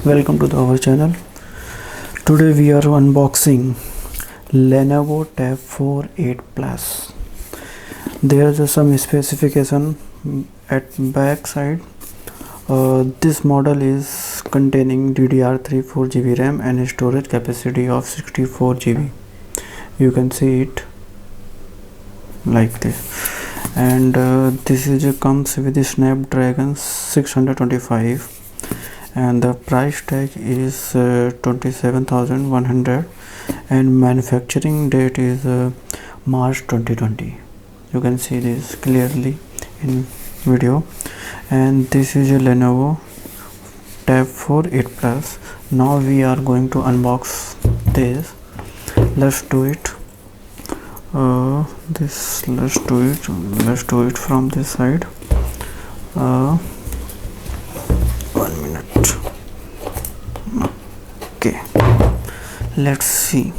Welcome to our channel. Today we are unboxing Lenovo Tab 4 8 Plus. There is some specification at back side. This model is containing DDR3 4GB RAM and a storage capacity of 64GB. You can see it like this, and this is comes with the Snapdragon 625, and the price tag is 27,100, and manufacturing date is March 2020. You can see this clearly in video. And this is a Lenovo Tab 4 8 Plus. Now we are going to unbox this. Let's do it. Let's do it from this side. 1 minute. Okay, let's see.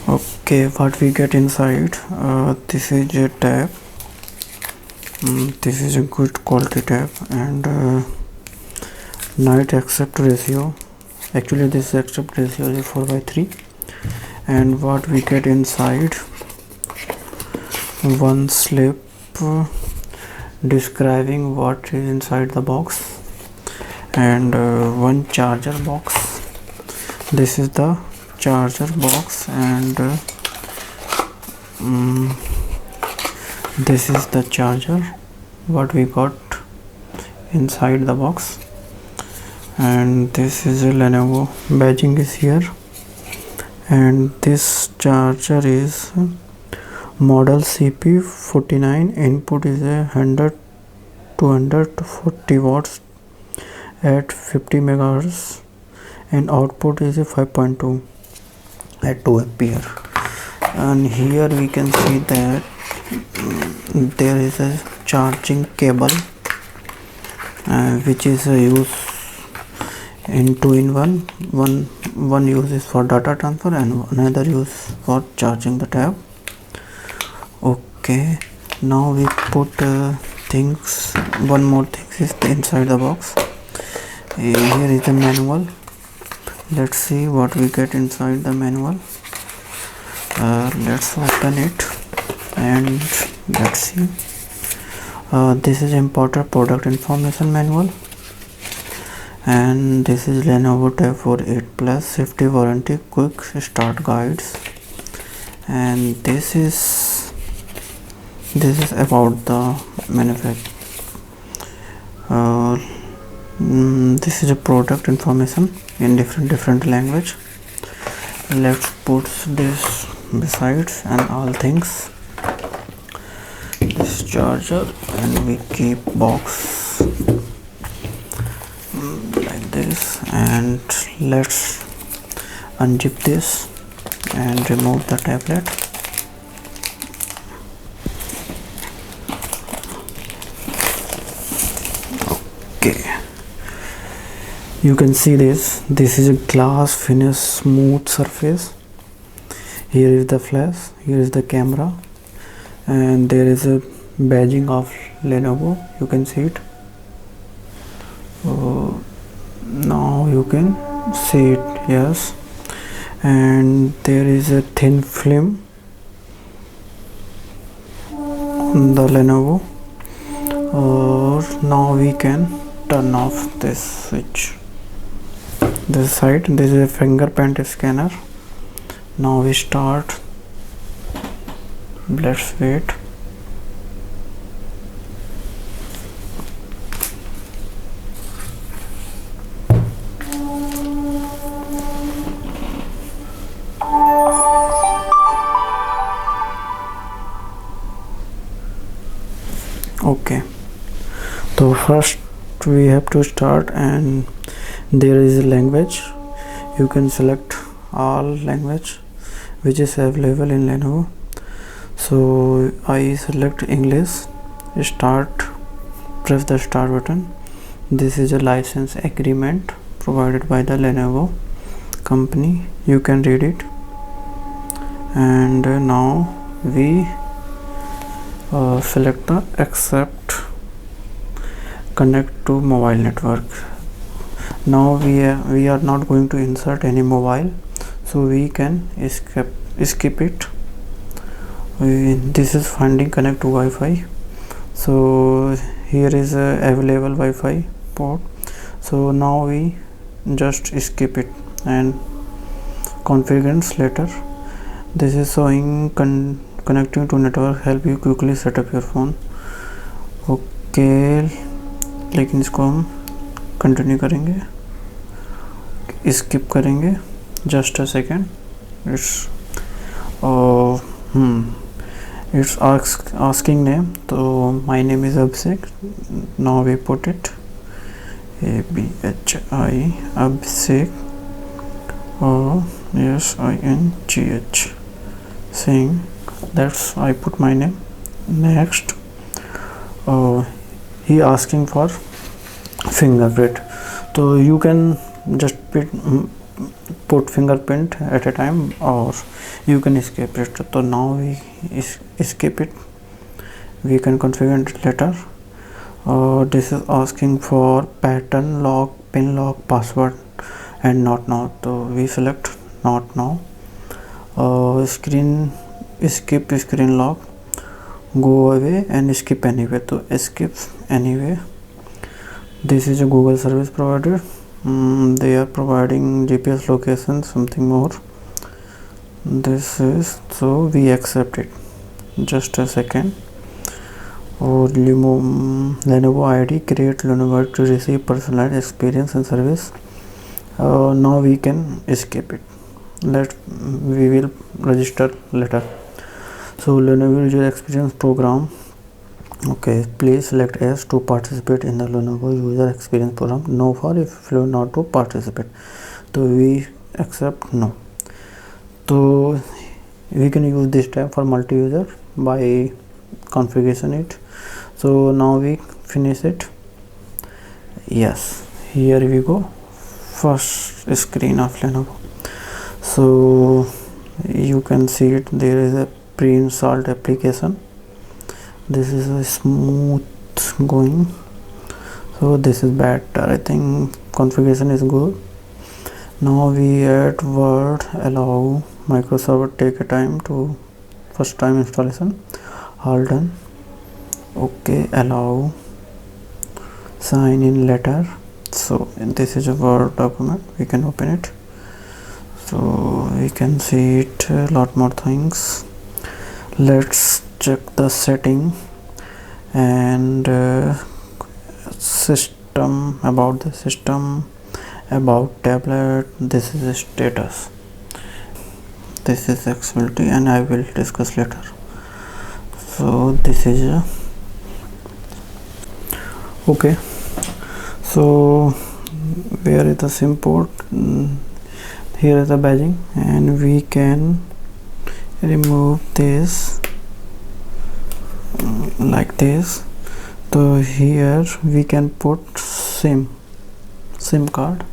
Okay, what we get inside. This is a tab. This is a good quality tab, and night accept ratio. Actually this accept ratio is 4:3. And what we get inside: one slip describing what is inside the box, and one charger box. This is the charger box, and this is the charger what we got inside the box. And this is a Lenovo badging is here, and this charger is model CP49. Input is a 240 watts at 50 megahertz, and output is a 5.2 at 2 ampere. And here we can see that there is a charging cable, which is used in 2-in-1. One use is for data transfer and another use for charging the tab. Okay, now we put things. One more thing is inside the box. Here is the manual. Let's see what we get inside the manual. Let's open it and let's see. This is imported product information manual, and this is Lenovo Tab 4 8 Plus safety warranty quick start guides. And this is about the manufacturer. This is a product information in different language. Let's put this besides and all things. This charger, and we keep box like this, and let's unzip this and remove the tablet. Okay, you can see this is a glass finish smooth surface. Here is the flash, here is the camera, and there is a badging of Lenovo. You can see it. Now you can see it, yes. And there is a thin film on the Lenovo. Now we can turn off this switch. This side, this is a fingerprint scanner. Now we start. Let's wait. Okay, so first we have to start, and there is a language. You can select all language which is available in Lenovo. So I select English. Start, press the start button. This is a license agreement provided by the Lenovo company. You can read it. And now we select the accept connect to mobile network. Now we are not going to insert any mobile, so we can skip it. This is finding connect to Wi-Fi, so here is a available Wi-Fi port, so now we just skip it and configure later. This is showing connecting to network help you quickly set up your phone. Okay, लेकिन इसको हम continue करेंगे, skip करेंगे. Just a second. It's asking name, so my name is Abhishek. Now we put it ABHI Abhishek SINGH, saying that's I put my name. Next, he asking for fingerprint, so you can just put fingerprint at a time, or you can skip it. So now we skip it, we can configure it later. This is asking for pattern lock, pin lock, password, and not now, so we select not now. Skip screen lock, go away and skip anyway, so skip anyway. This is a Google service provider. They are providing GPS location, something more. This is, so we accept it. Just a second. Or Lenovo ID, create Lenovo to receive personalized experience and service. Now we can skip it. We will register later. So Lenovo user experience program. Okay, please select yes to participate in the Lenovo user experience program, no for if you not to participate. So we accept no. So we can use this tab for multi-user by configuration it. So now we finish it. Yes, here we go, first screen of Lenovo. So you can see it, there is a pre-installed application. This is a smooth going, so this is better. I think configuration is good. Now we add Word, allow Microsoft, take a time to first time installation, all done. Okay, allow sign in letter. So this is a Word document, we can open it, so we can see it a lot more things. Let's check the setting and system, about the system, about tablet. This is a status, this is accessibility, and I will discuss later. So this is a okay. So where is the SIM port? Here is the badging, and we can remove this like this. So here we can put SIM card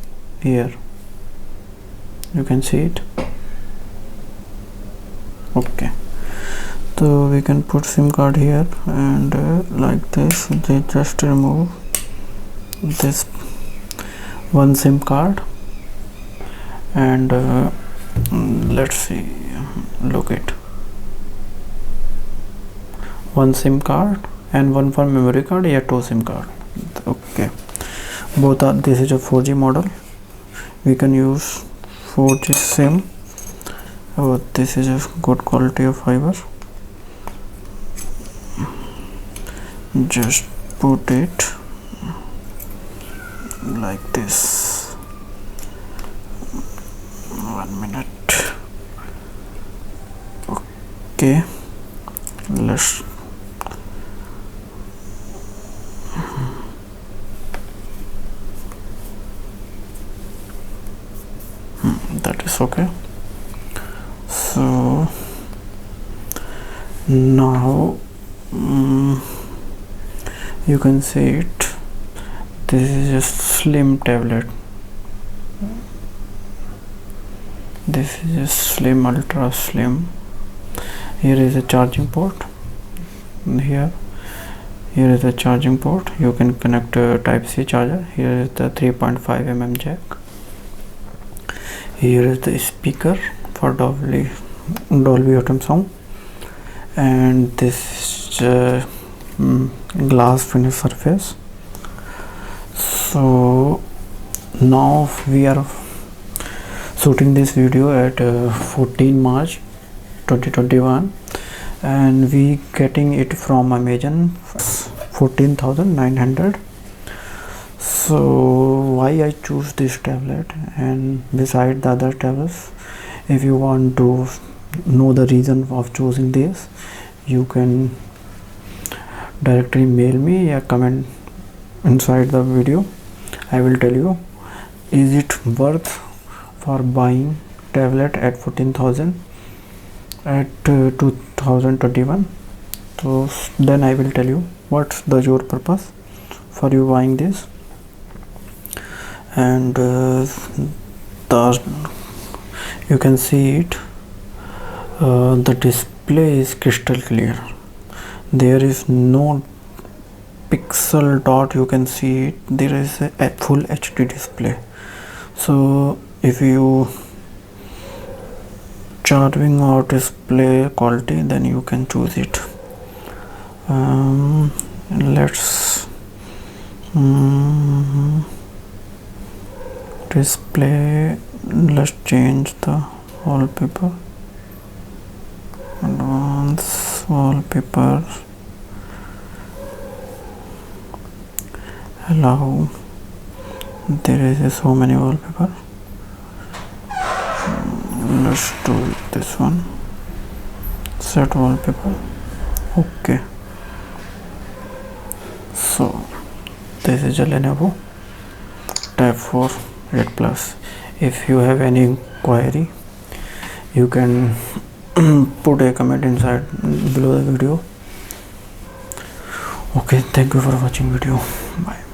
here, you can see it. Okay, so we can put SIM card here, and like this they just remove this one SIM card, and let's see, look it, one SIM card and one for memory card, yeah, two SIM card. Okay, both are, this is a 4G model, we can use 4G SIM. This is a good quality of fiber. Just put it like this. 1 minute. Okay, let's that is okay. So now you can see it, this is a slim tablet, this is a slim, ultra slim. Here is a charging port, here. Here is the charging port. You can connect a type C charger. Here is the 3.5 mm jack. Here is the speaker for Dolby Autumn sound, and this glass finish surface. So now we are shooting this video at 14 March 2021, and we getting it from Amazon 14,900. So why I choose this tablet, and beside the other tablets, if you want to know the reason of choosing this, you can directly mail me or comment inside the video. I will tell you, is it worth for buying tablet at 14,000 at 2021. So then I will tell you what's your purpose for you buying this. And you can see it, the display is crystal clear. There is no pixel dot, you can see it. There is a full HD display. So if you charging or display quality, then you can choose it. Let's display, let's change the wallpaper, advanced wallpaper, allow. There is so many wallpaper. Let's do this one, set wallpaper. Okay, so this is a Lenovo Tab 4 8 Plus. If you have any query, you can put a comment inside below the video. Okay, thank you for watching video. Bye.